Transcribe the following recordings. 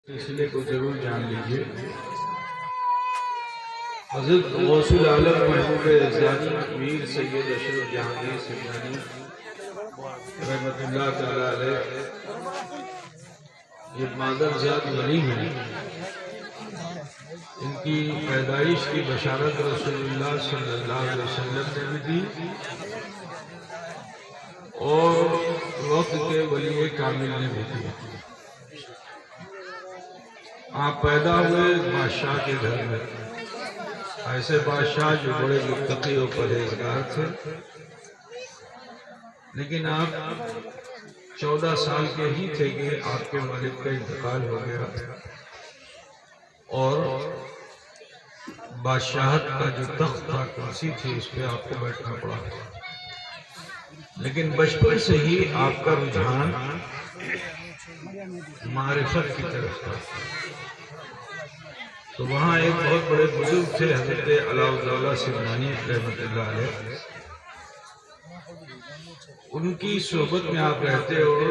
سلسلے کو ضرور جان لیجیے۔ حضرت غوث العالم محبوب زانی میر سید اشرف جہانگیر سمنانی رحمۃ اللہ تعالی علیہ یہ مادر ذات ولی ہیں۔ ان کی پیدائش کی بشارت رسول اللہ صلی اللہ علیہ وسلم نے بھی دی اور وقت کے ولی کامل نے بھی دی۔ آپ پیدا ہوئے بادشاہ کے گھر میں، ایسے بادشاہ جو بڑے متقی و پرہیزگار تھے، لیکن آپ 14 سال کے ہی تھے کہ آپ کے والد کا انتقال ہو گیا اور بادشاہت کا جو تخت تھا، کرسی تھی، اس پہ آپ کو بیٹھنا پڑا۔ لیکن بچپن سے ہی آپ کا رجحان معرفت کی طرف تھا۔ تو وہاں ایک بہت بڑے بزرگ تھے، حضرت علاؤالدولہ سمنانی رحمۃ اللہ علیہ، ان کی صحبت میں آپ رہتے اور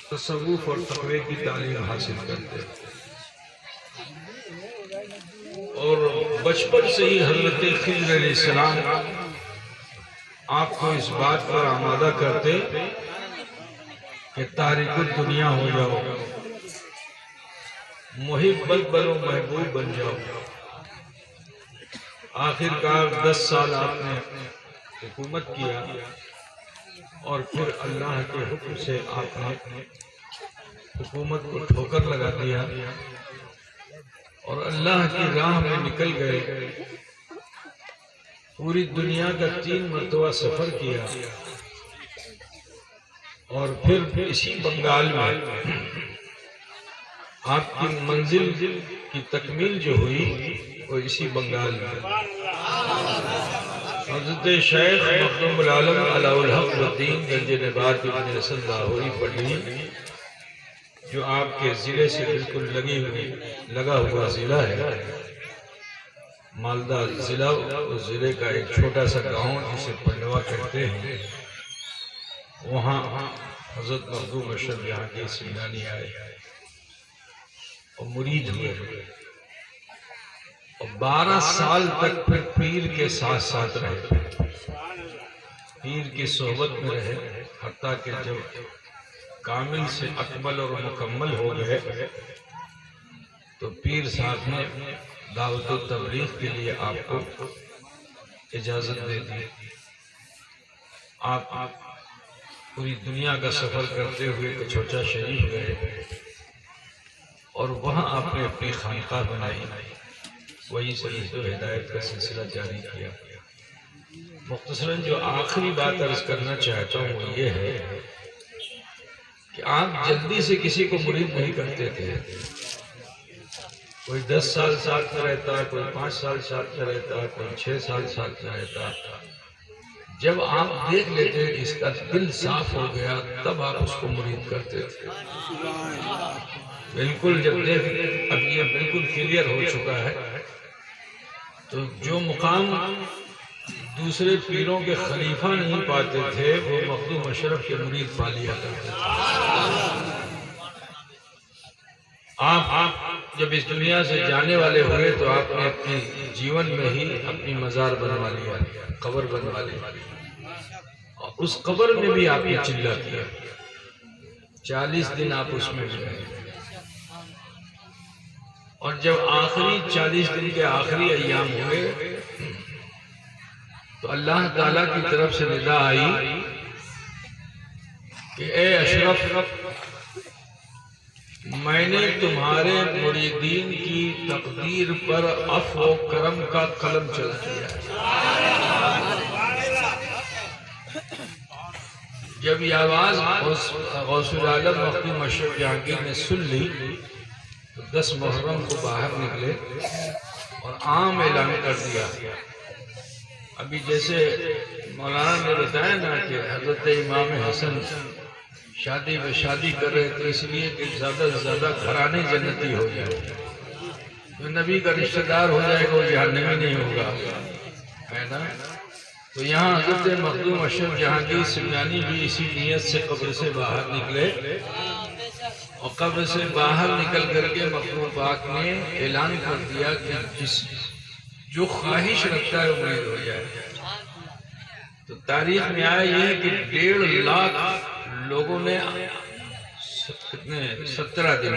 تصوف اور تقوی کی تعلیم حاصل کرتے، اور بچپن سے ہی حضرت خضر علیہ السلام آپ کو اس بات پر آمادہ کرتے کہ تارک الدنیا ہو جاؤ، محب بنو، محبوب بن جاؤ۔ آخر کار 10 سال آپ نے حکومت کیا اور پھر اللہ کے حکم سے آپ نے حکومت کو ٹھوکر لگا دیا اور اللہ کی راہ میں نکل گئے۔ پوری دنیا کا 3 مرتبہ سفر کیا اور پھر اسی بنگال میں آپ کی منزل کی تکمیل جو ہوئی وہ اسی بنگال میں۔ حضرت شیخ مخدوم العالم علاء الحق الدین گنج نبات ابن حسن لاہوری پڑھی، جو آپ کے ضلع سے بالکل لگا ہوا ضلع ہے، مالدہ ضلع، اس ضلع کا ایک چھوٹا سا گاؤں جسے پنڈوا کہتے ہیں، وہاں حضرت مخدوم اشرف جہانگیر سمنانی آئے اور مرید ہوئے اور 12 سال تک پھر پیر کے ساتھ ساتھ رہے، پیر کی صحبت میں رہے، حتیٰ کہ جب کامل سے اکمل اور مکمل ہو گئے تو پیر صاحب نے دعوت و تبلیغ کے لیے آپ کو اجازت دے دی۔ آپ پوری دنیا کا سفر کرتے ہوئے کچھوچا شریف گئے اور وہاں آپ نے اپنی خانقاہ بنائی، وہی سے ہدایت کا سلسلہ جاری کیا۔ مختصراً جو آخری بات عرض کرنا چاہتا ہوں وہ یہ ہے کہ آپ جلدی سے کسی کو مرید نہیں کرتے تھے۔ کوئی 10 سال ساتھ میں رہتا، کوئی 5 سال ساتھ میں رہتا، کوئی 6 سال ساتھ میں رہتا۔ جب آپ دیکھ لیتے کہ اس کا دل صاف ہو گیا تب آپ اس کو مرید کرتے تھے۔ بالکل جب اب یہ بالکل کلیئر ہو چکا ہے تو جو مقام دوسرے پیروں کے خلیفہ نہیں پاتے تھے وہ مخدوم اشرف کے مرید پا لیا کرتے تھے۔ آپ جب اس دنیا سے جانے والے ہوئے تو آپ نے اپنے جیون میں ہی اپنی مزار بنوا لیا، قبر بنوا لی، اور اس قبر میں بھی آپ نے چلہ کیا، 40 دن آپ اس میں بھی رہے، اور جب آخری 40 دن کے آخری ایام ہوئے تو اللہ تعالیٰ کی طرف سے ندا آئی کہ اے اشرف، میں نے تمہارے مریدین کی تقدیر پر عفو و کرم کا قلم چلا دیا۔ جب یہ آواز غوث العالم مخدوم اشرف جہانگیر نے سن لی تو 10 محرم کو باہر نکلے اور عام اعلان کر دیا۔ ابھی جیسے مولانا نے بتایا نا کہ حضرت امام حسن شادی پہ شادی کر رہے تھے اس لیے کہ زیادہ سے زیادہ گھرانے جنتی ہو جائے، جو نبی کا رشتہ دار ہو جائے گا وہ جہنمی نہیں ہوگا، ہے نا۔ تو یہاں حضرت مخدوم اشرف جہانگیر سمنانی بھی اسی نیت سے قبر سے باہر نکلے اور قبر سے باہر نکل کر کے مخدوم پاک نے اعلان کر دیا کہ جو خواہش رکھتا ہے وہ مرید ہو جائے۔ تو تاریخ میں آیا یہ ہے کہ 1.5 لاکھ لوگوں نے کتنے 17 دن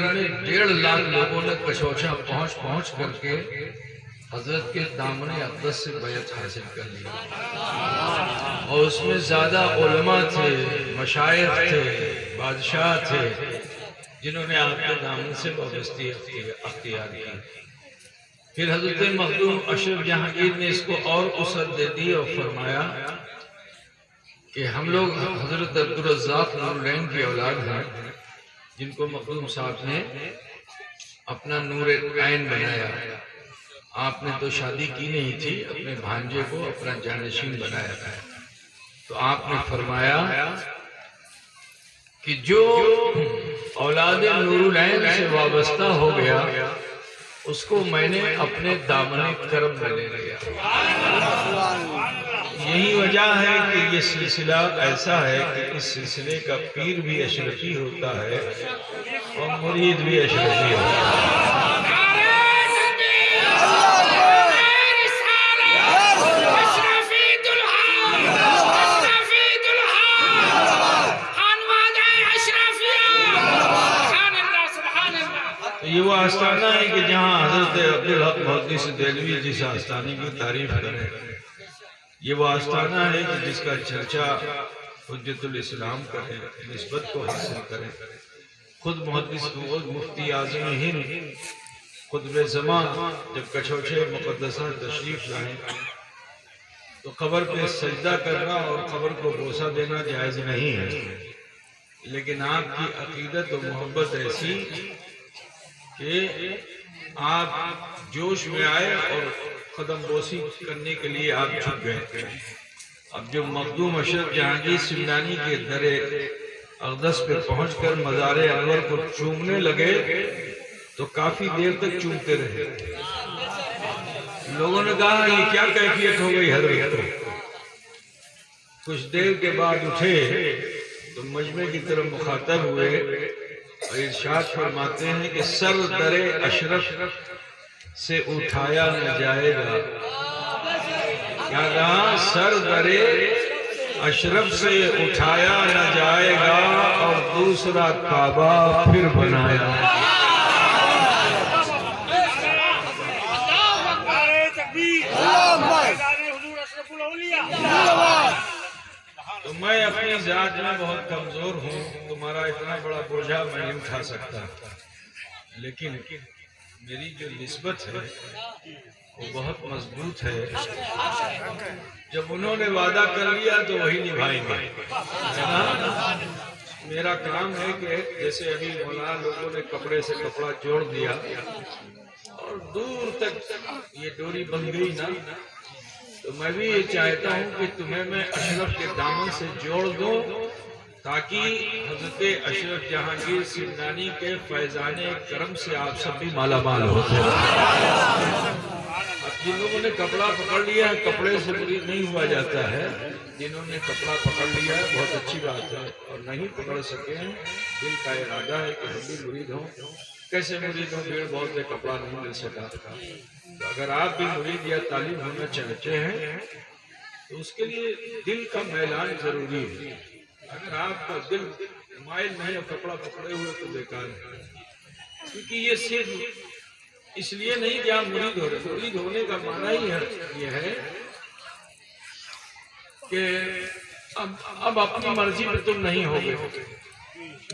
میں 1.5 لاکھ لوگوں نے کچوچا پہنچ کر کے حضرت کے دامن اقدس سے بیعت حاصل کر لی، اور اس میں زیادہ علماء تھے، مشائخ تھے، بادشاہ تھے، جنہوں نے آپ کے دامن سے وابستگی اختیار کی۔ پھر حضرت مخدوم اشرف جہانگیر نے اس کو اور وسعت دے دی اور فرمایا کہ ہم لوگ حضرت عبدالرزاق نورالعین کی اولاد ہیں، جن کو مخدوم صاحب نے اپنا نور عین بنایا۔ آپ نے تو شادی کی نہیں تھی، اپنے بھانجے کو اپنا جانشین بنایا تھا۔ تو آپ نے فرمایا کہ جو اولاد نورالعین سے وابستہ ہو گیا اس کو میں نے اپنے دامن کرم میں لے لیا۔ یہی وجہ ہے کہ یہ سلسلہ ایسا ہے کہ اس سلسلے کا پیر بھی اشرفی ہوتا ہے اور مرید بھی اشرفی ہوتا ہے۔ یہ وہ آستانہ ہے کہ جہاں حضرت عبدالحق محدث دہلوی جس آستانے کی تعریف کریں، یہ وہ آستانہ ہے کہ جس کا چرچا حجت الاسلام کریں، نسبت کو حاصل کریں۔ خود محدث مفتی اعظم ہند قطب زمان جب کچوچے مقدسہ تشریف لائیں تو قبر پہ سجدہ کرنا اور قبر کو بوسہ دینا جائز نہیں ہے، لیکن آپ کی عقیدت و محبت ایسی کہ آپ جوش میں آئے اور قدم بوسی کرنے کے لیے آپ جھک گئے۔ اب جو مخدوم اشرف جہانگیر سمنانی کے در اقدس پہ پہنچ کر مزار انور کو چومنے لگے تو کافی دیر تک چومتے رہے۔ لوگوں نے کہا یہ کیا کیفیت ہو گئی حضرت کو؟ کچھ دیر کے بعد اٹھے تو مجمع کی طرف مخاطب ہوئے اور ارشاد فرماتے ہیں کہ سر در اشرف سے اٹھایا نہ جائے گا۔ کیا کہا؟ سر در اشرف سے اٹھایا نہ جائے گا اور دوسرا کعبہ پھر بنایا۔ تو میں اپنی ذات میں بہت کمزور ہوں، تمہارا اتنا بڑا بوجھا میں نہیں اٹھا سکتا، لیکن میری جو نسبت ہے وہ بہت مضبوط ہے۔ جب انہوں نے وعدہ کر لیا تو وہی نبھائیں گے۔ میرا کام ہے کہ جیسے ابھی مولانا لوگوں نے کپڑے سے کپڑا جوڑ دیا اور دور تک یہ ڈوری بن گئی نا، تو میں بھی یہ چاہتا ہوں کہ تمہیں میں اشرف کے دامن سے جوڑ دوں تاکہ حضرت اشرف جہانگیر سمنانی کے فیضان کرم سے آپ سب بھی مالا مال ہوتے ہیں۔ اب جن لوگوں نے کپڑا پکڑ لیا ہے، کپڑے سے مرید نہیں ہوا جاتا ہے۔ جنہوں نے کپڑا پکڑ لیا ہے بہت اچھی بات ہے، اور نہیں پکڑ سکے ہیں دل کا ارادہ ہے کہ ہم بھی مرید ہوں۔ کیسے مرید ہوں؟ بھیڑ بہت سے کپڑا نہیں مل سکا۔ تو اگر آپ بھی مرید یا طالب ہونا چاہتے ہیں تو اس کے لیے دل کا میلان ضروری ہے۔ اگر آپ کا دل مائل نہیں اور کپڑا پکڑے ہوئے تو بیکار ہے، کیونکہ یہ صرف اس لیے نہیں کہ آپ مرید ہو رہے۔ مرید ہونے کا معنی ہی یہ ہے کہ اب اپنی مرضی پر تم نہیں ہوگے۔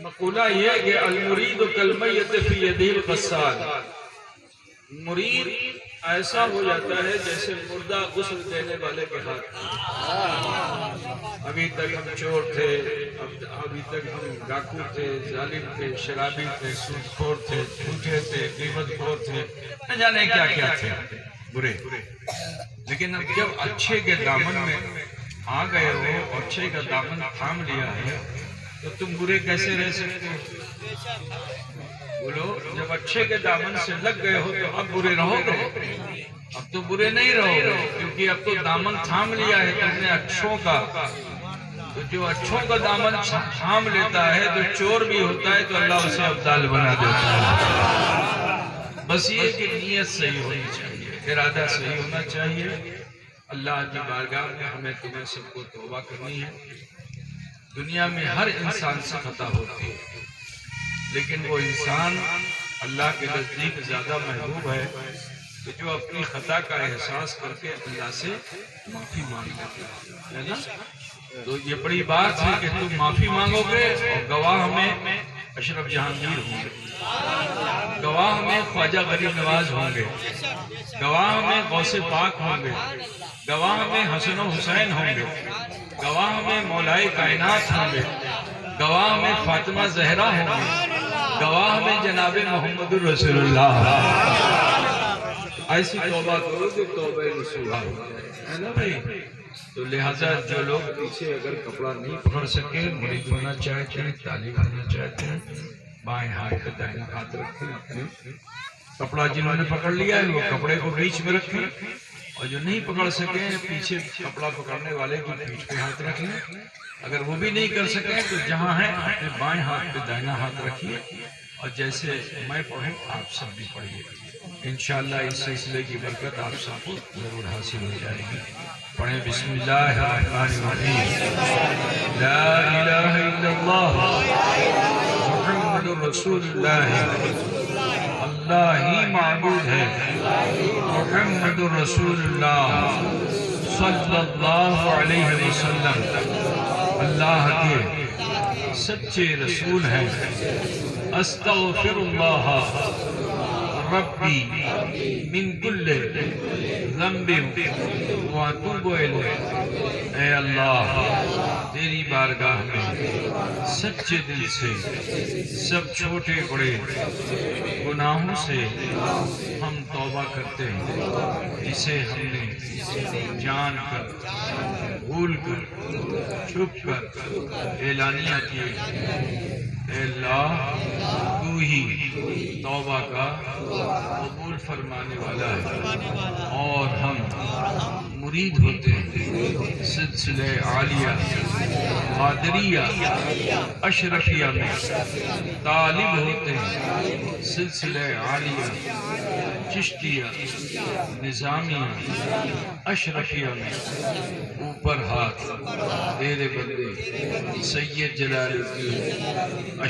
مقولہ یہ ہے کہ المرید کالمیت فی یدہ الغسال، مرید ایسا ہو جاتا ہے جیسے مردہ غسل دینے والے کے ہاتھ میں۔ ابھی تک ہم چور تھے، ابھی تک ہم ڈاکو تھے، ظالم تھے، شرابی تھے، سود خور تھے، جھوٹے تھے، غیبت خور تھے، نہ جانے کیا کیا تھے برے، لیکن اب جب اچھے کے دامن میں آ گئے ہو اور اچھے کا دامن تھام لیا ہے تو تم برے کیسے رہ سکتے ہو؟ بولو، جب اچھے کے دامن سے لگ گئے ہو تو اب برے رہو گے؟ اب تو برے نہیں رہو گے، کیونکہ اب تو دامن تھام لیا ہے تم نے اچھوں کا۔ تو جو اچھوں کا دامن تھام لیتا ہے، جو چور بھی ہوتا ہے تو اللہ اسے ابدال بنا دیتا ہے۔ بس یہ کہ نیت صحیح ہونی چاہیے، ارادہ صحیح ہونا چاہیے۔ اللہ کی بارگاہ میں ہمیں تمہیں سب کو توبہ کرنی ہے۔ دنیا میں ہر انسان سے خطا ہوتی ہے، لیکن وہ انسان اللہ کے نزدیک زیادہ محبوب ہے کہ جو اپنی خطا کا احساس کر کے اللہ سے معافی مانگ لیتا ہے نا۔ تو یہ بڑی بات ہے کہ تم معافی مانگو گے اور گواہ میں اشرف جہانگیر ہوں گے، گواہ میں خواجہ غریب نواز ہوں گے، گواہ میں غوث پاک ہوں گے، گواہ میں حسن و حسین ہوں گے، گواہ میں مولائے کائنات ہوں گے، گواہ میں فاطمہ زہرا ہوں گے، گواہ میں جناب محمد رسول اللہ۔ ایسی توبہ کرو کہ توبہ رسول ہے نا بھائی۔ تو لہٰذا جو لوگ پیچھے اگر کپڑا نہیں پکڑ سکے، مرید ہونا چاہتے ہیں، طالب ہونا چاہتے ہیں، بائیں ہاتھ پہ دائیں ہاتھ رکھیں۔ کپڑا جنہوں نے پکڑ لیا ہے وہ کپڑے کو بیچ میں رکھیں، اور جو نہیں پکڑ سکے پیچھے کپڑا پکڑنے والے کی پیٹھ پہ ہاتھ رکھ لیں۔ اگر وہ بھی نہیں کر سکے تو جہاں ہے اپنے بائیں ہاتھ پہ دائیں ہاتھ رکھیے، اور جیسے میں پڑھوں آپ سب بھی پڑھیے۔ انشاءاللہ اس سلسلے کی برکت آپ سب کو ضرور حاصل ہو جائے گی۔ پڑھیں بسم اللہ الرحمن الرحیم، لا الہ الا اللہ محمد رسول اللہ، اللہ ہی معبود ہے، محمد رسول اللہ صلی اللہ علیہ وسلم اللہ کے سچے رسول ہیں۔ استغفر اللہ ربی من کل ذنب واتوب الیہ۔ اے اللہ تیری بارگاہ میں سچے دل سے سب چھوٹے بڑے گناہوں سے ہم توبہ کرتے ہیں، جسے ہم نے جان کر، بھول کر، چھپ کر اعلانیہ کیے۔ اے اللہ تو ہی توبہ کا قبول فرمانے والا ہے، اور ہم مرید ہوتے ہیں سلسلہ عالیہ قادریہ اشرفیہ میں، طالب ہوتے ہیں سلسلہ عالیہ چشتیہ نظامیہ اشرفیہ میں۔ اوپر ہاتھ تیرے بندے سید جلال الدین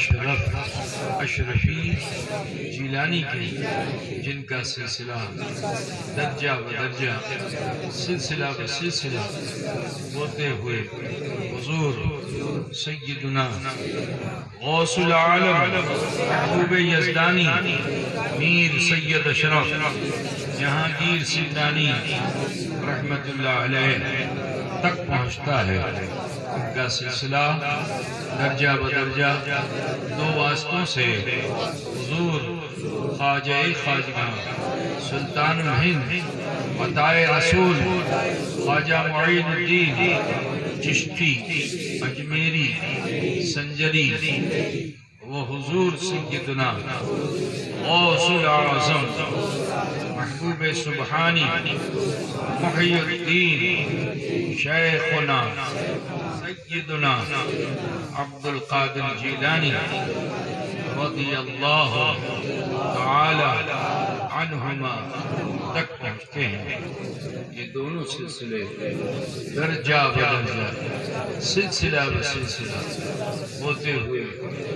اشرفی جیلانی کے، جن کا سلسلہ درجہ بدرجہ سلسلہ بسلسلہ ہوتے ہوئے حضور سیدنا غوث العالم محبوب یزدانی میر سید اشرف جہانگیر سندانی رحمت اللہ علیہ تک پہنچتا ہے۔ ان کا سلسلہ درجہ بدرجہ دو واسطوں سے حضور خواجہ خواجہ سلطان الہند عطائے رسول خواجہ معین الدین چشتی اجمیری سنجری، وہ حضور سیدنا غوث الاعظم محبوب سبحانی محی الدین شیخنا سیدنا عبد القادر جیلانی رضی اللہ تعالی عنہما تک پہنچتے ہیں۔ یہ دونوں سلسلے درجہ بدرجہ سلسلہ بسلسلہ ہوتے ہوئے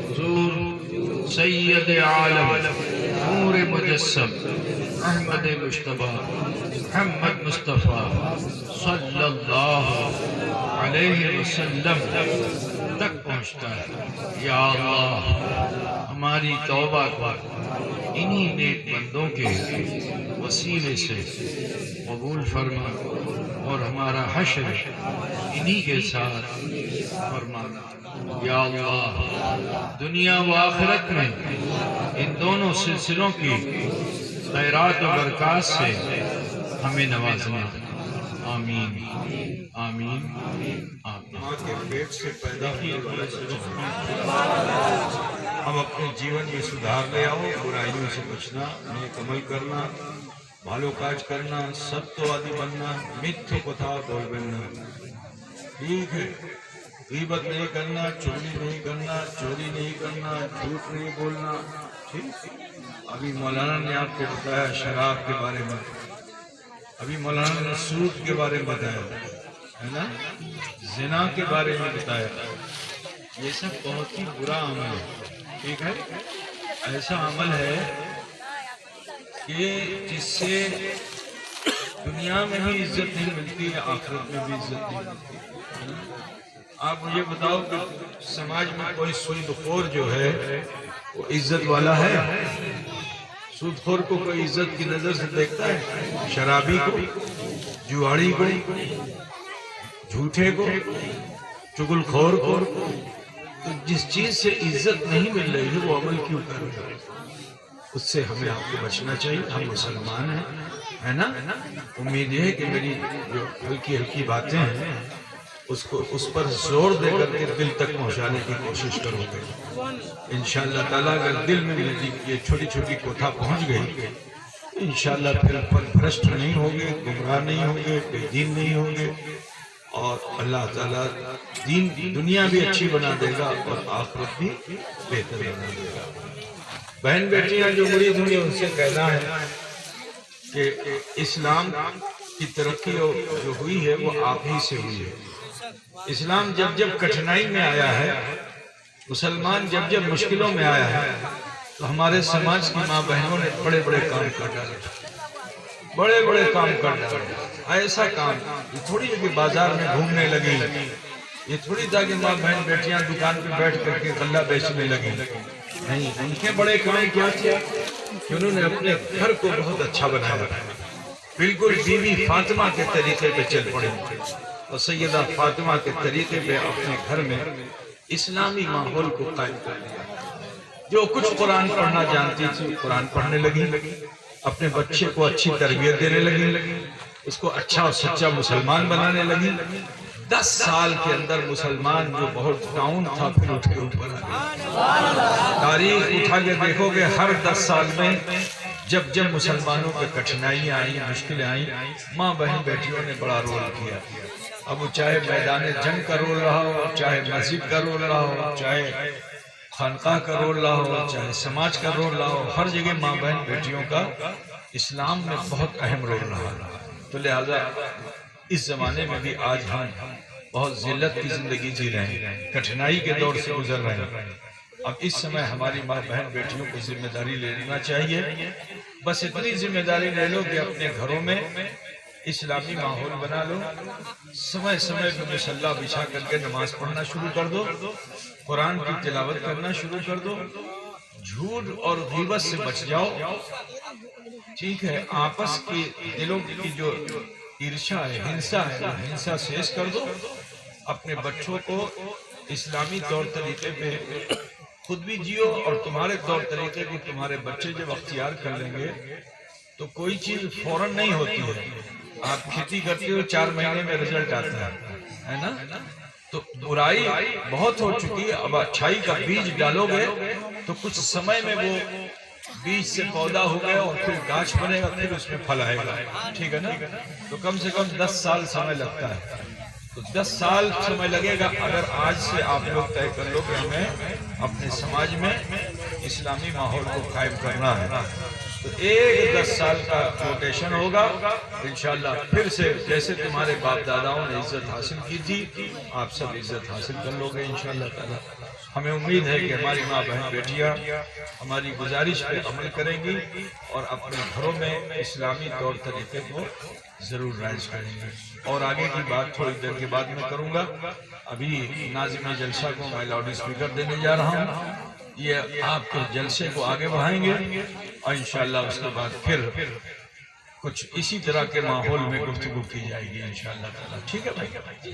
حضور سید عالم نور مجسم احمد مجتبی محمد مصطفیٰ صلی اللہ علیہ وسلم تک پہنچتا ہے۔ یا اللہ ہماری توبہ کو انہی نیک بندوں کے وسیلے سے قبول فرما، اور ہمارا حشر انہی کے ساتھ فرمانا۔ یا اللہ دنیا و آخرت میں ان دونوں سلسلوں کی خیرات و برکات سے ہمیں نوازنا۔ آمین آمین آمین۔ ماں کے پیٹ سے پیدا ہونے والے ہم اپنے جیون میں سدھار لے آؤ، برائیوں سے بچنا، نیک عمل کرنا، بھالو کاج کرنا، ستیہ وادی بننا، متھیہ کتھا بولنا۔ ٹھیک ہے، غیبت نہیں کرنا، چغلی نہیں کرنا، چوری نہیں کرنا، جھوٹ نہیں بولنا. ٹھیک. ابھی مولانا نے آپ کو بتایا شراب کے بارے میں، ابھی مولانا نے سود کے بارے میں بتایا ہے نا، زنا کے بارے میں بتایا. یہ سب بہت ہی برا عمل ہے. ٹھیک ہے. ایسا عمل ہے کہ جس سے دنیا میں بھی عزت نہیں ملتی ہے، آخرت میں بھی عزت نہیں ملتی. آپ مجھے بتاؤ کہ سماج میں کوئی سود خور جو ہے وہ عزت والا ہے؟ سود خور کو کوئی عزت کی نظر سے دیکھتا ہے؟ شرابی کو، جواری کو، جھوٹے کو، چغل خور کو. تو جس چیز سے عزت نہیں مل رہی ہے وہ عمل کیوں کر رہا ہے؟ اس سے ہمیں آپ کو بچنا چاہیے. ہم مسلمان ہیں، ہے نا. امید ہے کہ میری جو ہلکی ہلکی باتیں ہیں اس پر زور دے کر کے دل تک پہنچانے کی کوشش کرو گے. انشاءاللہ تعالیٰ اگر دل میں میری یہ چھوٹی چھوٹی کوتاہ پہنچ گئی، انشاءاللہ پھر بھرشٹ نہیں ہوگے، گمراہ نہیں ہوگے، بے دین نہیں ہوگے، اور اللہ تعالیٰ دنیا بھی اچھی بنا دے گا اور آخرت بھی بہتر بنا دے گا. بہن بیٹیاں جو مرید ہوئی ان سے کہنا ہے کہ اسلام کی ترقی جو ہوئی ہے وہ آپ ہی سے ہوئی ہے. اسلام جب جب کٹھنائی میں آیا ہے، مسلمان جب جب مشکلوں میں آیا ہے، تو ہمارے سماج کی ماں بہنوں نے بڑے بڑے کام کر ڈالے، بڑے بڑے کام کر ڈالے. ایسا کام یہ تھوڑی ہے کہ بازار میں گھومنے لگی، یہ تھوڑی تھا کہ ماں بہن بیٹیاں دکان پہ بیٹھ کر کے غلہ بیچنے لگی. نہیں، ان کے بڑے کام کیا تھے کہ انہوں نے اپنے گھر کو بہت اچھا بنایا، بالکل بیوی فاطمہ کے طریقے پہ چل پڑے اور سیدہ فاطمہ کے طریقے پہ اپنے گھر میں اسلامی ماحول کو قائم کر دیا. جو کچھ قرآن پڑھنا جانتی تھی قرآن پڑھنے لگی، اپنے بچے کو اچھی تربیت دینے لگی، اس کو اچھا اور سچا مسلمان بنانے لگی. 10 سال کے اندر مسلمان جو بہت ڈاؤن تھا پھر اٹھ کے اوپر آ گیا. تاریخ اٹھا کے دیکھو گے ہر 10 سال میں جب جب مسلمانوں پہ کٹھنائیاں آئیں، مشکلیں آئیں، ماں بہن بیٹیوں نے بڑا رول کیا. اب وہ چاہے میدان جنگ کا رول رہا ہو، چاہے مسجد کا رول رہا ہو، چاہے خانقاہ کا رول رہا ہو، چاہے سماج کا رول رہا ہو، ہر جگہ ماں بہن بیٹیوں کا اسلام میں بہت اہم رول رہا. تو لہذا اس زمانے میں بھی آج ہم بہت ذلت کی زندگی جی رہے ہیں، کٹھنائی کے دور سے گزر رہے ہیں. اب اس سمے ہماری ماں بہن بیٹیوں کو ذمہ داری لے لینا چاہیے. بس اتنی ذمہ داری لے لو کہ اپنے گھروں میں اسلامی ماحول بنا لو، سمے سمے پہ مصلی بچھا کر کے نماز پڑھنا شروع کر دو، قرآن کی تلاوت کرنا شروع کر دو، جھوٹ اور غیبت سے بچ جاؤ. ٹھیک ہے. آپس کی دلوں کی جو عرشا ہے، ہنسا ہے، وہ ہنسا سیز کر دو. اپنے بچوں کو اسلامی طور طریقے پہ خود بھی جیو اور تمہارے طور طریقے کو تمہارے بچے جب اختیار کر لیں گے تو کوئی چیز فوراً نہیں ہوتی ہے. آپ کھیتی کرتے ہو 4 مہینے میں رزلٹ آتا ہے نا. تو برائی بہت ہو چکی ہے، اب اچھائی کا بیج ڈالو گے تو کچھ سمے میں وہ بیج سے پودا ہو گیا اور پھر گاچھ بنے گا، پھر اس میں پھل آئے گا. ٹھیک ہے نا. تو کم سے کم 10 سال سمے لگتا ہے. تو 10 سال سمے لگے گا. اگر آج سے آپ لوگ طے کر لو کہ ہمیں اپنے سماج میں اسلامی ماحول کو قائم کرنا ہے، تو 10 سال کا روٹیشن ہوگا. انشاءاللہ پھر سے جیسے تمہارے باپ داداؤں نے عزت حاصل کی تھی، آپ سب عزت حاصل کر لو گے انشاءاللہ تعالی. ہمیں امید ہے کہ ہماری ماں بہن بیٹیاں ہماری گزارش پہ عمل کریں گی اور اپنے گھروں میں اسلامی طور طریقے کو ضرور رائج کریں گے. اور آگے کی بات تھوڑی دیر کے بعد میں کروں گا. ابھی ناظم جلسہ کو میں لاؤڈ اسپیکر دینے جا رہا ہوں. یہ آپ کے جلسے کو آگے بڑھائیں گے اور انشاءاللہ اس کے بعد پھر کچھ اسی طرح کے ماحول میں گفتگو کی جائے گی انشاءاللہ تعالی. ٹھیک ہے بھائی.